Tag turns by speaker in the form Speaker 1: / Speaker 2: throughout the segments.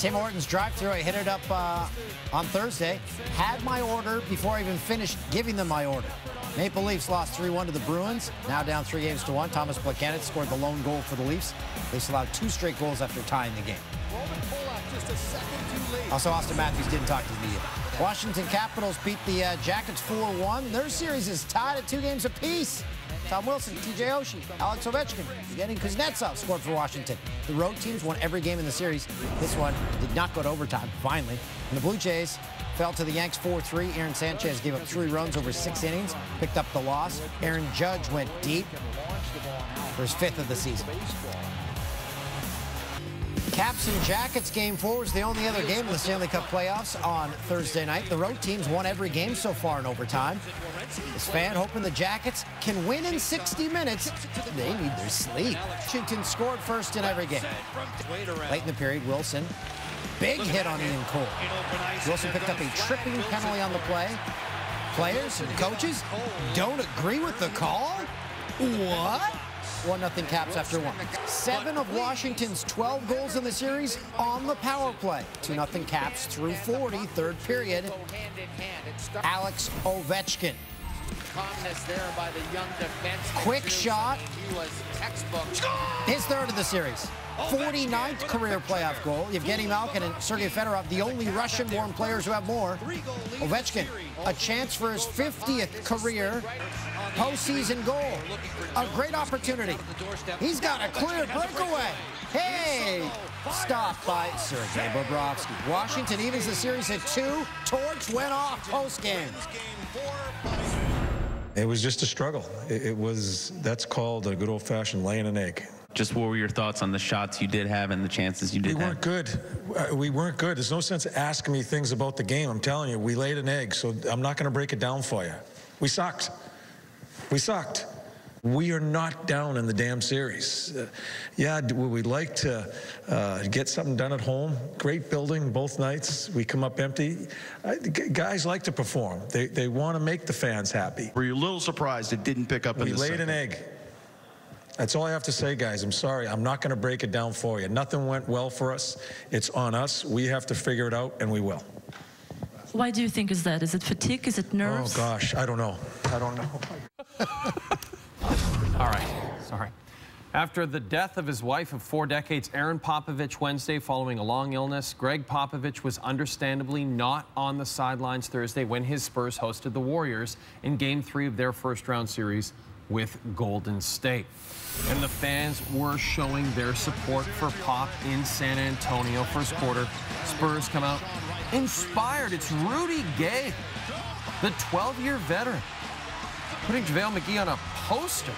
Speaker 1: Tim Hortons drive-thru, I hit it up on Thursday. Had my order before I even finished giving them my order. Maple Leafs lost 3-1 to the Bruins, now down 3-1. Thomas Plekanec scored the lone goal for the Leafs. Leafs allowed 2 straight goals after tying the game. Also, Austin Matthews didn't talk to the media. Washington Capitals beat the Jackets 4-1. Their series is tied at 2 games apiece. Tom Wilson, TJ Oshie, Alex Ovechkin, Evgeny Kuznetsov scored for Washington. The road teams won every game in the series. This one did not go to overtime, finally. And the Blue Jays fell to the Yanks 4-3. Aaron Sanchez gave up 3 runs over 6 innings, picked up the loss. Aaron Judge went deep for his 5th of the season. Caps and Jackets game 4 was the only other game in the Stanley Cup playoffs on Thursday night. The road teams won every game so far in overtime. This fan hoping the Jackets can win in 60 minutes. They need their sleep. Washington scored first in every game. Late in the period, Wilson, big hit on Ian Cole. Wilson picked up a tripping penalty on the play. Players and coaches don't agree with the call? What? 1-0 Caps after 1. 7 of Washington's 12 goals in the series on the power play. 2-0 Caps through 40, 3rd period. Alex Ovechkin. Quick shot. His 3rd of the series. 49th career playoff goal. Evgeny Malkin and Sergei Fedorov, the only Russian-born players who have more. Ovechkin, a chance for his 50th career postseason goal. A great opportunity. He's got a clear breakaway. Hey! Stopped by Sergei Bobrovsky. Washington evens the series at 2. Torch went off post-game.
Speaker 2: It was just a struggle. That's called a good old-fashioned laying an egg.
Speaker 3: Just what were your thoughts on the shots you did have and the chances you did have?
Speaker 2: We weren't good. We weren't good. There's no sense asking me things about the game. I'm telling you, we laid an egg, so I'm not going to break it down for you. We sucked. We sucked. We are not down in the damn series. Yeah, would we like to get something done at home? Great building both nights. We come up empty. Guys like to perform. They want to make the fans happy.
Speaker 4: Were you a little surprised it didn't pick up in the second?
Speaker 2: We laid an egg. That's all I have to say, guys. I'm sorry. I'm not going to break it down for you. Nothing went well for us. It's on us. We have to figure it out, and we will.
Speaker 5: Why do you think is that? Is it fatigue? Is it nerves?
Speaker 2: Oh, gosh. I don't know. I don't know.
Speaker 6: All right. Sorry. After the death of his wife of 4 decades, Aaron Popovich, Wednesday, following a long illness, Greg Popovich was understandably not on the sidelines Thursday when his Spurs hosted the Warriors in Game 3 of their first-round series with Golden State. And the fans were showing their support for Pop in San Antonio. First quarter, Spurs come out inspired. It's Rudy Gay, the 12-year veteran, putting JaVale McGee on a poster.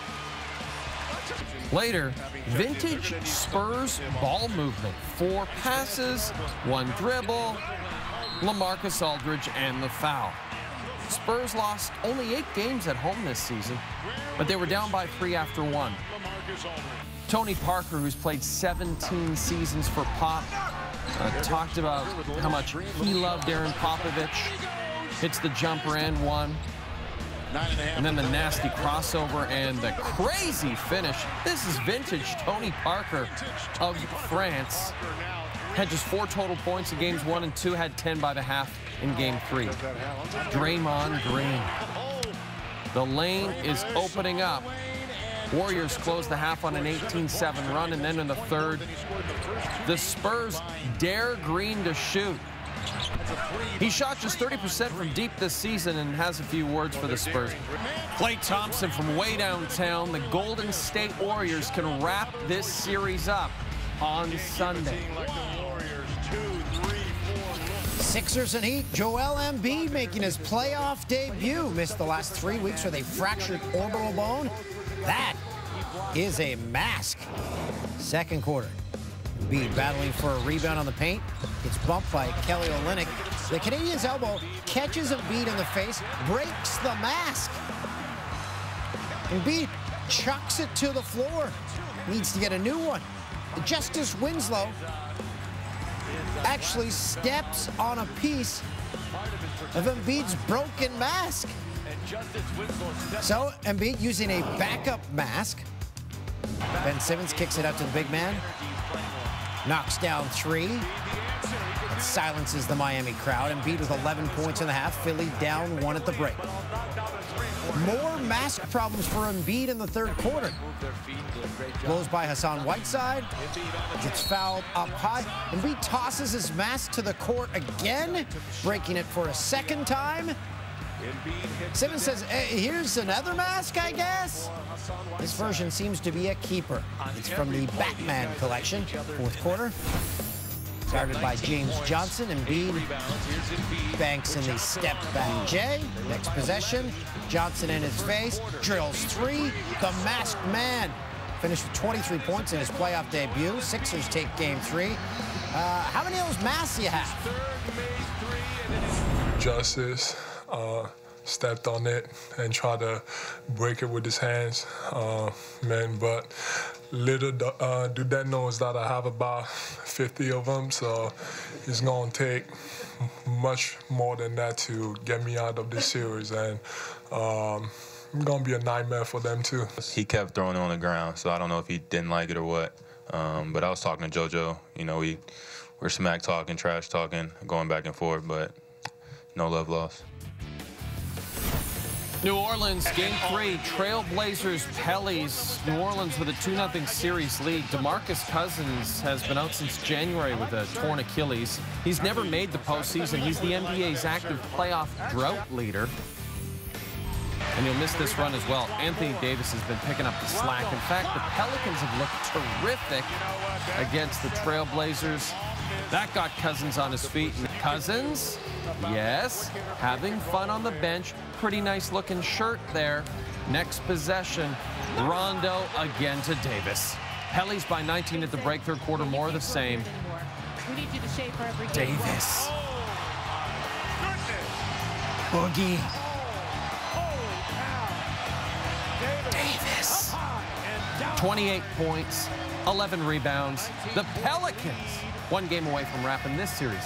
Speaker 6: Later, vintage Spurs ball movement. 4 passes, 1 dribble, LaMarcus Aldridge, and the foul. Spurs lost only 8 games at home this season, but they were down by 3 after 1. Tony Parker, who's played 17 seasons for Pop, talked about how much he loved Aaron Popovich. Hits the jumper and 1. And then the nasty crossover and the crazy finish. This is vintage Tony Parker of France. Had just 4 total points in games 1 and 2, had 10 by the half in game 3. Draymond Green. The lane is opening up. Warriors close the half on an 18-7 run, and then in the third, the Spurs dare Green to shoot. He shot just 30% from deep this season and has a few words for the Spurs. Klay Thompson from way downtown. The Golden State Warriors can wrap this series up on Sunday.
Speaker 1: Sixers and Heat. Joel Embiid making his playoff debut. Missed the last 3 weeks with a fractured orbital bone. That is a mask. Second quarter. Embiid battling for a rebound on the paint. Gets bumped by Kelly Olynyk. The Canadian's elbow catches Embiid in the face, breaks the mask. Embiid chucks it to the floor. Needs to get a new one. Justice Winslow actually steps on a piece of Embiid's broken mask. So Embiid using a backup mask. Ben Simmons kicks it out to the big man. Knocks down 3. It silences the Miami crowd. Embiid with 11 points in the half. Philly down 1 at the break. More mask problems for Embiid in the third quarter. Blows by Hassan Whiteside. Gets fouled up high. Embiid tosses his mask to the court again, breaking it for a second time. Simmons says, hey, here's another mask, I guess. This version seems to be a keeper. It's from the Batman collection, fourth quarter. Started by James Johnson. Embiid banks in the step-back J. Next possession, Johnson in his face, drills 3. The masked man finished with 23 points in his playoff debut. Sixers take game 3. How many of those masks do you have?
Speaker 7: Justice stepped on it and tried to break it with his hands, but little do that knows that I have about 50 of them, so it's going to take much more than that to get me out of this series, and it's going to be a nightmare for them too.
Speaker 8: He kept throwing it on the ground, so I don't know if he didn't like it or what, but I was talking to JoJo. You know, we're smack talking, trash talking, going back and forth, but no love lost.
Speaker 6: New Orleans, Game 3, Trailblazers, Pellies. New Orleans with a 2-0 series lead. DeMarcus Cousins has been out since January with a torn Achilles. He's never made the postseason. He's the NBA's active playoff drought leader. And he'll miss this run as well. Anthony Davis has been picking up the slack. In fact, the Pelicans have looked terrific against the Trailblazers. That got Cousins on his feet. And Cousins, yes, having fun on the bench. Pretty nice looking shirt there. Next possession, Rondo again to Davis. Pellies by 19 at the break, third quarter, more of the same.
Speaker 9: We need you to shave for every game.
Speaker 6: Davis. Boogie. Davis. 28 points, 11 rebounds. The Pelicans, 1 game away from wrapping this series.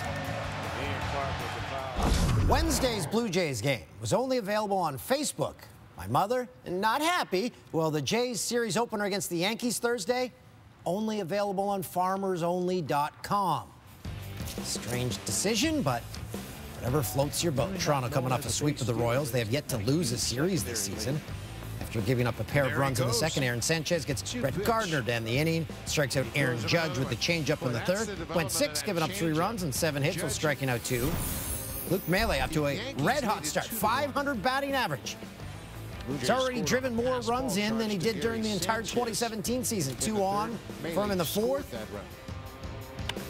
Speaker 1: Wednesday's Blue Jays game was only available on Facebook. My mother, not happy. Well, the Jays series opener against the Yankees Thursday, only available on farmersonly.com. Strange decision, but whatever floats your boat. Toronto coming off a sweep of the Royals. They have yet to lose a series this season. After giving up a pair of runs in the second, Aaron Sanchez gets Brett Gardner to end the inning, strikes out Aaron Judge with the changeup in the third. Went 6, giving up 3 runs and 7 hits while striking out 2. Luke Maile up to a red-hot start, 500 batting average. He's already driven more runs in than he did during the entire 2017 season. 2 on for him in the fourth.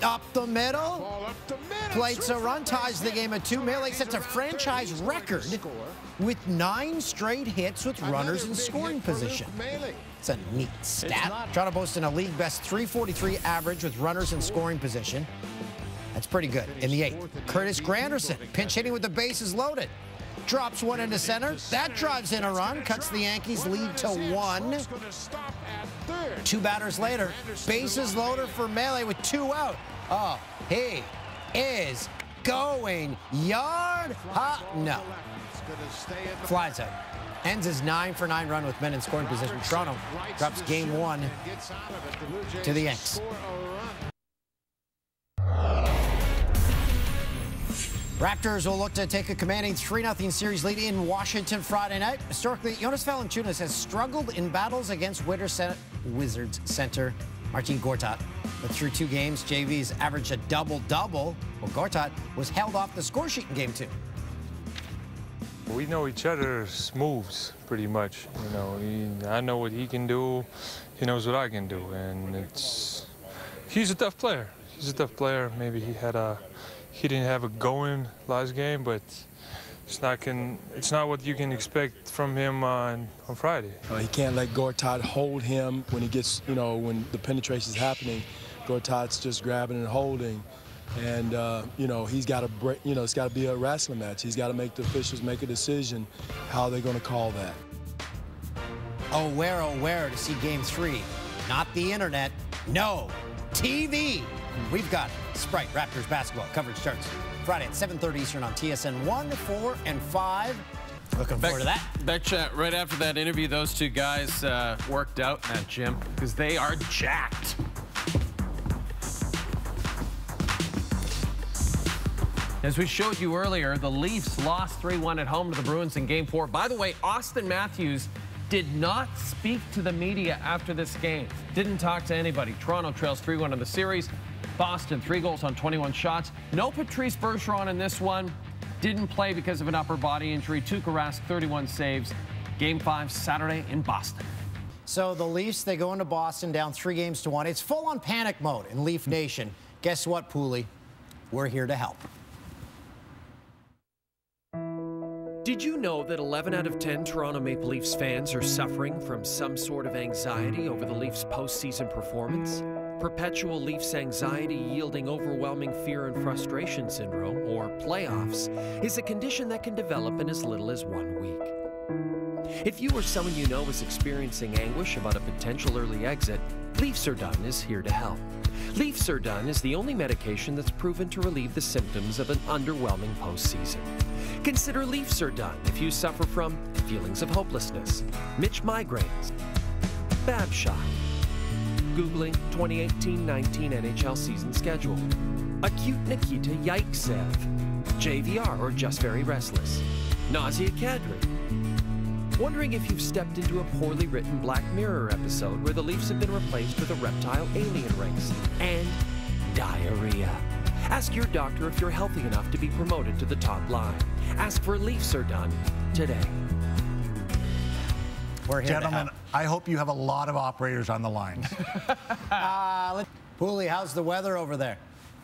Speaker 1: Up the middle. Plates a run, ties the game at 2. Maile sets a franchise record with 9 straight hits with runners in scoring position. It's a neat stat. Toronto boasting a league best 343 average with runners in scoring position. That's pretty good. In the 8th, Curtis Granderson, pinch hitting with the bases loaded. Drops one into center. That drives in a run, cuts the Yankees' lead to 1. 2 batters later, bases loaded for Maile with 2 out. Oh, he is going yard. No. Flies out. Ends his 9-for-9 run with men in scoring position. Toronto drops game 1 to the Yanks. Raptors will look to take a commanding 3-0 series lead in Washington Friday night. Historically, Jonas Valanciunas has struggled in battles against Wizards center Marcin Gortat. But through 2 games, JV's averaged a double-double. Well, Gortat was held off the score sheet in game 2.
Speaker 10: We know each other's moves pretty much. You know, I know what he can do. He knows what I can do, and he's a tough player. He's a tough player. Maybe he didn't have it going last game, but it's not what you can expect from him on Friday.
Speaker 11: He can't let Gortat hold him when he gets, when the penetration is happening. Gortat's just grabbing and holding, and he's got to break. It's got to be a wrestling match. He's got to make the officials make a decision how they're going to call that.
Speaker 1: Oh, where to see game 3? Not the internet. No, TV. We've got Sprite Raptors basketball. Coverage starts Friday at 7:30 Eastern on TSN 1, 4, and 5. Looking forward to that.
Speaker 6: Betcha, right after that interview, those 2 guys worked out in that gym because they are jacked. As we showed you earlier, the Leafs lost 3-1 at home to the Bruins in Game 4. By the way, Austin Matthews did not speak to the media after this game. Didn't talk to anybody. Toronto trails 3-1 in the series. Boston, 3 goals on 21 shots. No Patrice Bergeron in this one. Didn't play because of an upper body injury. Tuukka Rask, 31 saves. Game 5 Saturday in Boston.
Speaker 1: So the Leafs, they go into Boston down 3-1. It's full-on panic mode in Leaf Nation. Guess what, Pooley? We're here to help.
Speaker 12: Did you know that 11 out of 10 Toronto Maple Leafs fans are suffering from some sort of anxiety over the Leafs' postseason performance? Perpetual Leafs anxiety yielding overwhelming fear and frustration syndrome, or playoffs, is a condition that can develop in as little as 1 week. If you or someone you know is experiencing anguish about a potential early exit, Leafs Are Done is here to help. Leafs Are Done is the only medication that's proven to relieve the symptoms of an underwhelming postseason. Consider Leafs Are Done if you suffer from feelings of hopelessness, Mitch migraines, Bab shock, Googling 2018-19 NHL season schedule, acute Nikita Yikesev, JVR or just very restless, nausea cadre, wondering if you've stepped into a poorly written Black Mirror episode where the Leafs have been replaced with a reptile alien race, and diarrhea. Ask your doctor if you're healthy enough to be promoted to the top line. Ask for Leafs Are Done today.
Speaker 13: Gentlemen, I hope you have a lot of operators on the lines.
Speaker 1: Pooley, how's the weather over there?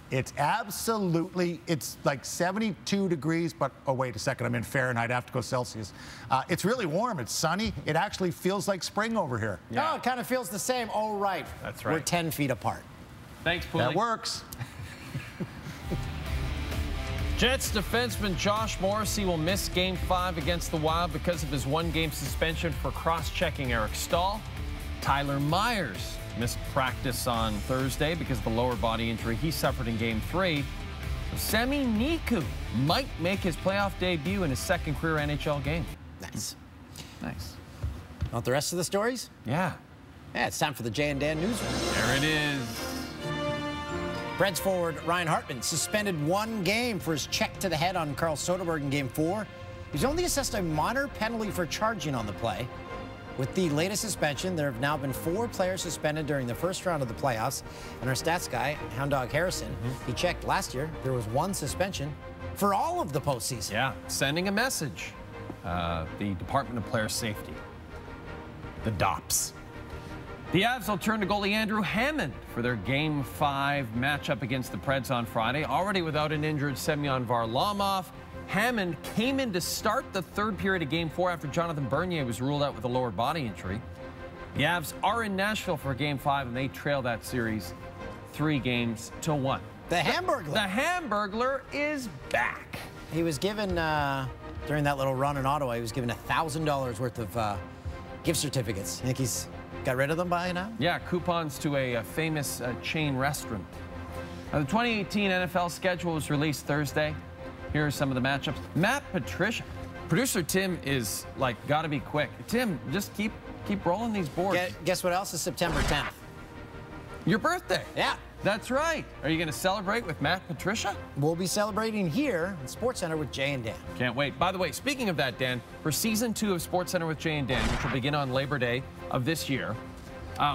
Speaker 13: It's absolutely, it's like 72 degrees, but, oh, wait a second, I'm in Fahrenheit, I have to go Celsius. It's really warm, it's sunny. It actually feels like spring over here.
Speaker 1: Yeah. Oh, it kind of feels the same. Oh, right.
Speaker 6: That's right.
Speaker 1: We're 10 feet apart.
Speaker 6: Thanks, Pooley.
Speaker 13: That works.
Speaker 6: Jets defenseman Josh Morrissey will miss Game 5 against the Wild because of his 1-game suspension for cross-checking Eric Stahl. Tyler Myers missed practice on Thursday because of the lower body injury he suffered in Game 3. Semi Niku might make his playoff debut in his second career NHL game.
Speaker 1: Nice.
Speaker 6: Nice.
Speaker 1: Want the rest of the stories?
Speaker 6: Yeah.
Speaker 1: Yeah, it's time for the Jay and Dan Newsroom.
Speaker 6: There it is.
Speaker 1: Preds forward Ryan Hartman suspended 1 game for his check to the head on Carl Soderberg in Game 4. He's only assessed a minor penalty for charging on the play. With the latest suspension, there have now been 4 players suspended during the first round of the playoffs. And our stats guy, Hound Dog Harrison, he checked last year. There was 1 suspension for all of the postseason.
Speaker 6: Yeah, sending a message. The Department of Player Safety. The DOPS. The Avs will turn to goalie Andrew Hammond for their Game 5 matchup against the Preds on Friday. Already without an injured Semyon Varlamov, Hammond came in to start the 3rd period of Game 4 after Jonathan Bernier was ruled out with a lower body injury. The Avs are in Nashville for Game 5, and they trail that series 3-1.
Speaker 1: The Hamburglar.
Speaker 6: The Hamburglar is back.
Speaker 1: He was given, during that little run in Ottawa, he was given $1,000 worth of gift certificates. You think he's got rid of them by now?
Speaker 6: Yeah, coupons to a famous chain restaurant. The 2018 NFL schedule was released Thursday. Here are some of the matchups. Matt Patricia. Producer Tim is like, gotta be quick. Tim, just keep rolling these boards.
Speaker 1: Guess what else is September 10th?
Speaker 6: Your birthday.
Speaker 1: Yeah.
Speaker 6: That's right. Are you going to celebrate with Matt Patricia?
Speaker 1: We'll be celebrating here at SportsCenter with Jay and Dan.
Speaker 6: Can't wait. By the way, speaking of that, Dan, for Season 2 of SportsCenter with Jay and Dan, which will begin on Labor Day of this year,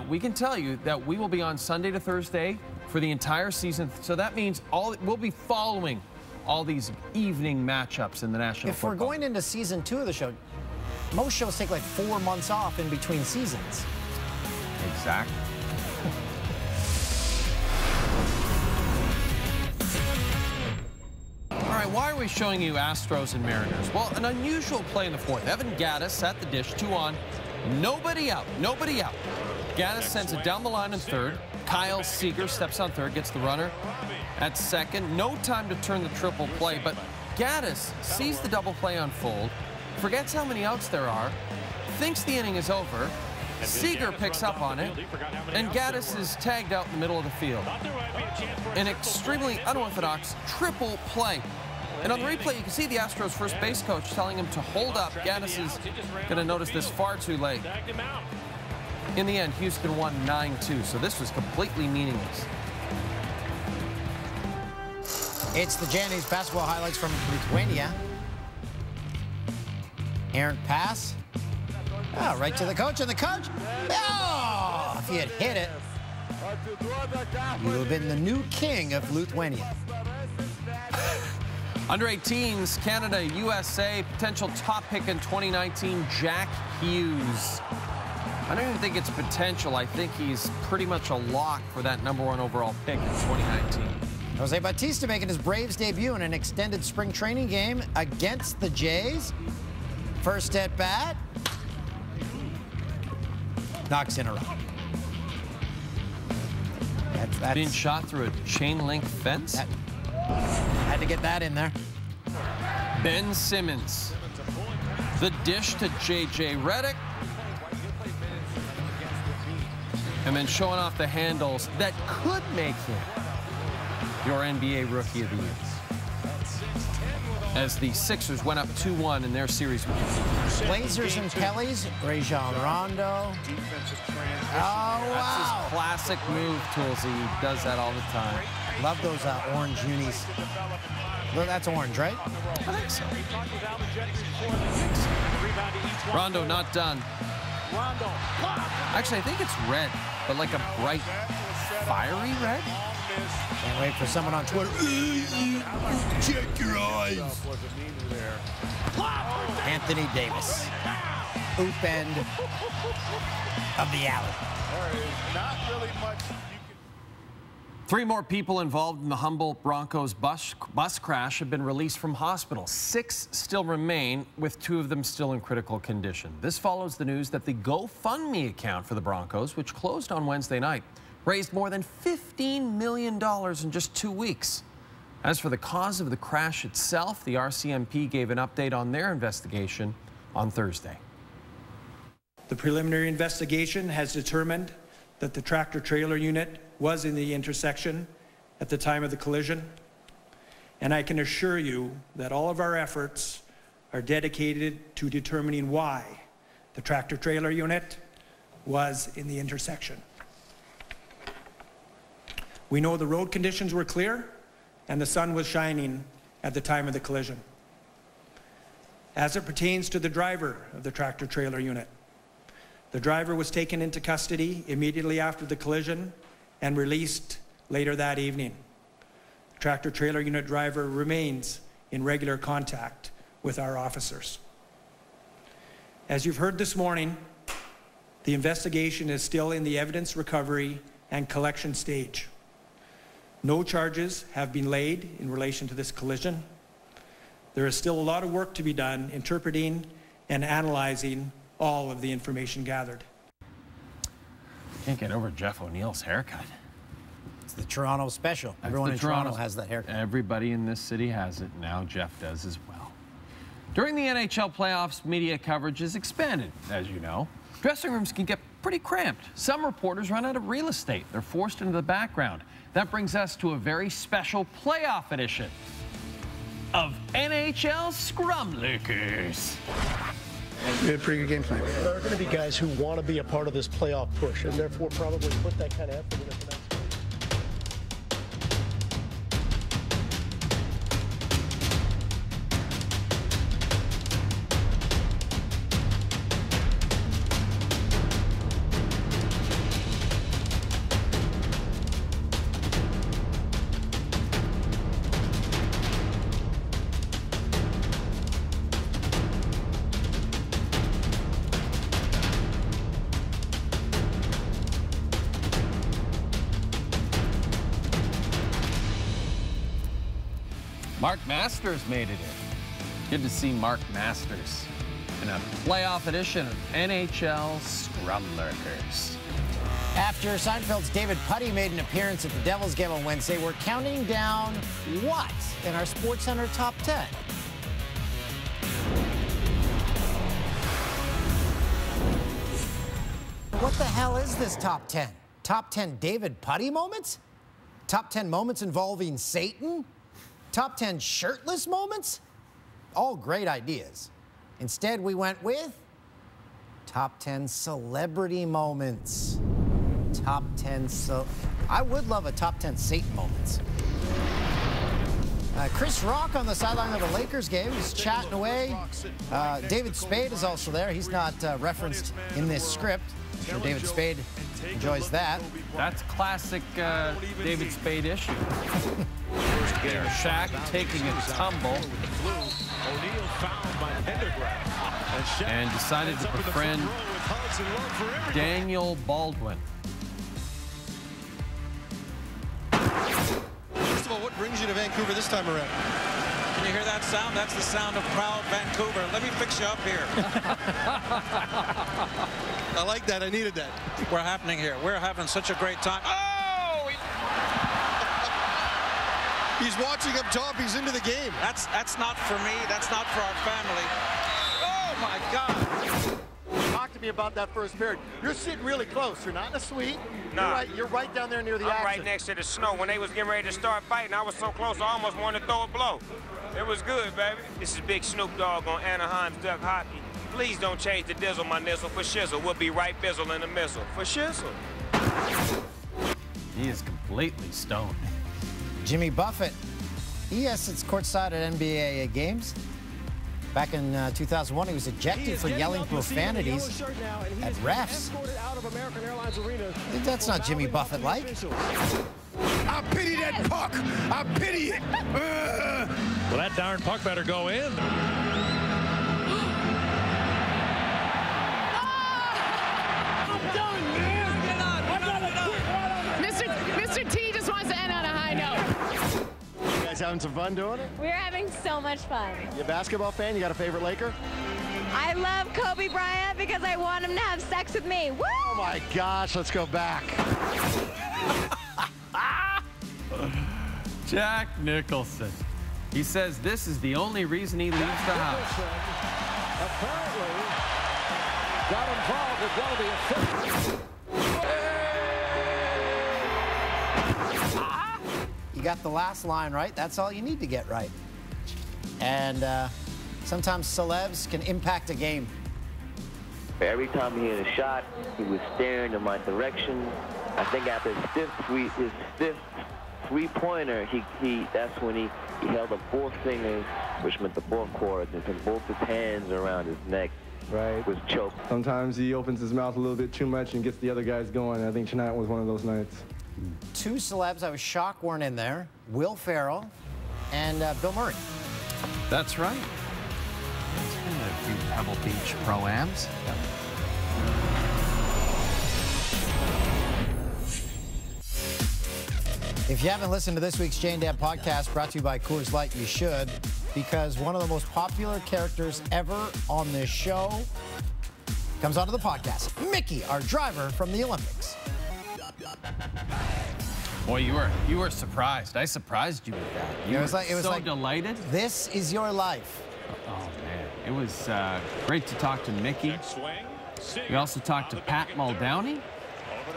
Speaker 6: we can tell you that we will be on Sunday to Thursday for the entire season. So that means we'll be following all these evening matchups in the National Football.
Speaker 1: If we're going into Season 2 of the show, most shows take like 4 months off in between seasons.
Speaker 6: Exactly. All right, why are we showing you Astros and Mariners? Well, an unusual play in the 4th. Evan Gattis at the dish, 2 on, nobody out. Gattis sends it down the line in 3rd. Kyle Seager steps on 3rd, gets the runner at 2nd. No time to turn the triple play, but Gattis sees the double play unfold, forgets how many outs there are, thinks the inning is over. Seager picks up on it, and Gattis is tagged out in the middle of the field. An extremely unorthodox triple play. And on the replay, you can see the Astros first base coach telling him to hold up. Gattis is going to notice this far too late. In the end, Houston won 9-2, so this was completely meaningless.
Speaker 1: It's the Jannies basketball highlights from Lithuania. Errant pass. Oh, right to the coach, and the coach. Oh, if he had hit it, you would have been the new king of Lithuania.
Speaker 6: Under 18s, Canada, USA, potential top pick in 2019, Jack Hughes. I don't even think it's potential. I think he's pretty much a lock for that #1 overall pick in 2019.
Speaker 1: Jose Bautista making his Braves debut in an extended spring training game against the Jays. First at bat. Knocks in a run. That's
Speaker 6: being shot through a chain link fence.
Speaker 1: Had to get that in there.
Speaker 6: Ben Simmons. The dish to J.J. Redick. And then showing off the handles that could make him your NBA Rookie of the Year. As the Sixers went up 2-1 in their series.
Speaker 1: Blazers and Kellys, Rajon Rondo. Oh, wow.
Speaker 6: That's his classic move, Toolsy. He does that all the time.
Speaker 1: Love those orange unis. Well, that's orange, right?
Speaker 6: I think so. Rondo not done. Actually, I think it's red, but like a bright, fiery red.
Speaker 1: Can't wait for someone on Twitter. Check your eyes. Anthony Davis. Oop end of the alley.
Speaker 14: Not really much.
Speaker 6: 3 more people involved in the Humboldt Broncos bus crash have been released from hospital. 6 still remain, with 2 of them still in critical condition. This follows the news that the GoFundMe account for the Broncos, which closed on Wednesday night, raised more than $15 million in just 2 weeks. As for the cause of the crash itself, the RCMP gave an update on their investigation on Thursday.
Speaker 15: The preliminary investigation has determined that the tractor-trailer unit was in the intersection at the time of the collision, and I can assure you that all of our efforts are dedicated to determining why the tractor-trailer unit was in the intersection. We know the road conditions were clear and the sun was shining at the time of the collision. As it pertains to the driver of the tractor-trailer unit, the driver was taken into custody immediately after the collision and released later that evening. The tractor-trailer unit driver remains in regular contact with our officers. As you've heard this morning, the investigation is still in the evidence recovery and collection stage. No charges have been laid in relation to this collision. There is still a lot of work to be done interpreting and analyzing all of the information gathered.
Speaker 6: Can't get over Jeff O'Neill's haircut.
Speaker 1: It's the Toronto special. Everyone in Toronto has that haircut.
Speaker 6: Everybody in this city has it. Now Jeff does as well. During the NHL playoffs, media coverage is expanded, as you know. Dressing rooms can get pretty cramped. Some reporters run out of real estate. They're forced into the background. That brings us to a very special playoff edition of NHL Scrum Lurkers.
Speaker 16: We had a pretty good game plan. There are going to be guys who want to be a part of this playoff push and therefore probably put that kind of effort into tonight.
Speaker 6: Mark Masters made it in. Good to see Mark Masters in a playoff edition of NHL Scrum Lurkers.
Speaker 1: After Seinfeld's David Putty made an appearance at the Devils game on Wednesday, we're counting down what in our SportsCenter Top 10? What the hell is this Top 10? Top 10 David Putty moments? Top 10 moments involving Satan? Top 10 shirtless moments? All great ideas. Instead, we went with top 10 celebrity moments. Top 10 I would love a top 10 Satan moments. Chris Rock on the sideline of the Lakers game. He's chatting away. David Spade is also there. He's not referenced in this script. I'm sure David Spade enjoys that.
Speaker 6: That's classic David Spade issue. There, Shaq taking a tumble and decided to befriend Daniel Baldwin.
Speaker 17: First of all, what brings you to Vancouver this time around? Can you hear that sound? That's the sound of proud Vancouver. Let me fix you up here. I like that. I needed that. We're happening here. We're having such a great time. Oh! He's watching up top. He's into the game. That's not for me. That's not for our family. Oh, my God.
Speaker 16: Talk to me about that first period. You're sitting really close. You're not in a suite.
Speaker 18: Nah.
Speaker 16: You're right down there near the
Speaker 18: I'm
Speaker 16: action.
Speaker 18: right next to the snow. When they was getting ready to start fighting, I was so close I almost wanted to throw a blow. It was good, baby. This is Big Snoop Dogg on Anaheim's Duck Hockey. Please don't change the dizzle, my nizzle, for shizzle. We'll be right bizzle in the missile. For shizzle.
Speaker 6: He is completely stoned.
Speaker 1: Jimmy Buffett. He sits courtside at NBA games. Back in 2001, he was ejected for yelling profanities at refs. That's not Jimmy Buffett-like.
Speaker 19: I pity that puck. I pity it.
Speaker 20: Well, that darn puck better go in.
Speaker 19: I'm done, man.
Speaker 9: Mr. T just wants to end on a high note.
Speaker 16: You guys having some fun doing it?
Speaker 21: We're having so much fun.
Speaker 16: You a basketball fan? You got a favorite Laker?
Speaker 21: I love Kobe Bryant because I want him to have sex with me. Woo!
Speaker 16: Oh my gosh, let's go back.
Speaker 6: Jack Nicholson. He says this is the only reason he leaves the house.
Speaker 19: Apparently got involved with one of the
Speaker 1: You got the last line right. That's all you need to get right. And sometimes celebs can impact a game.
Speaker 22: Every time he hit a shot, he was staring in my direction. I think after his fifth three-pointer, that's when he held up both fingers, which meant the fourth quarter, and put both his hands around his neck.
Speaker 23: Right.
Speaker 22: Was choked.
Speaker 23: Sometimes he opens his mouth a little bit too much and gets the other guys going. I think tonight was one of those nights.
Speaker 1: Two celebs I was shocked weren't in there. Will Ferrell and Bill Murray.
Speaker 6: That's right. There's been a few Pebble Beach Pro-Ams. Yep.
Speaker 1: If you haven't listened to this week's Jane Dan podcast brought to you by Coors Light, you should, because one of the most popular characters ever on this show comes onto the podcast. Mickey, our driver from the Olympics.
Speaker 6: Boy, you were surprised. I surprised you with that. You were so delighted.
Speaker 1: This is your life.
Speaker 6: Oh, man. It was great to talk to Mickey. We also talked to Pat Muldowney,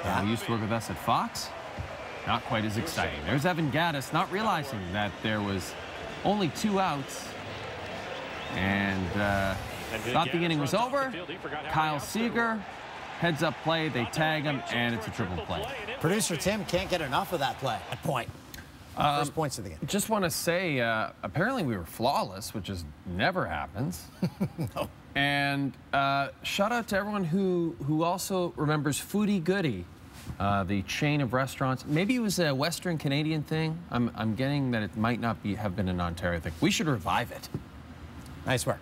Speaker 6: who used to work with us at Fox. Not quite as exciting. There's Evan Gaddis not realizing that there was only 2 outs. And thought the inning was over. Kyle Seager heads up play, they tag him, and it's a triple play.
Speaker 1: Producer Tim can't get enough of that play. That point. First points of the game.
Speaker 6: Just want to say, apparently we were flawless, which is never happens.
Speaker 1: No.
Speaker 6: And shout out to everyone who also remembers Foodie Goody, the chain of restaurants. Maybe it was a Western Canadian thing. I'm getting that it might not have been an Ontario thing. We should revive it.
Speaker 1: Nice work.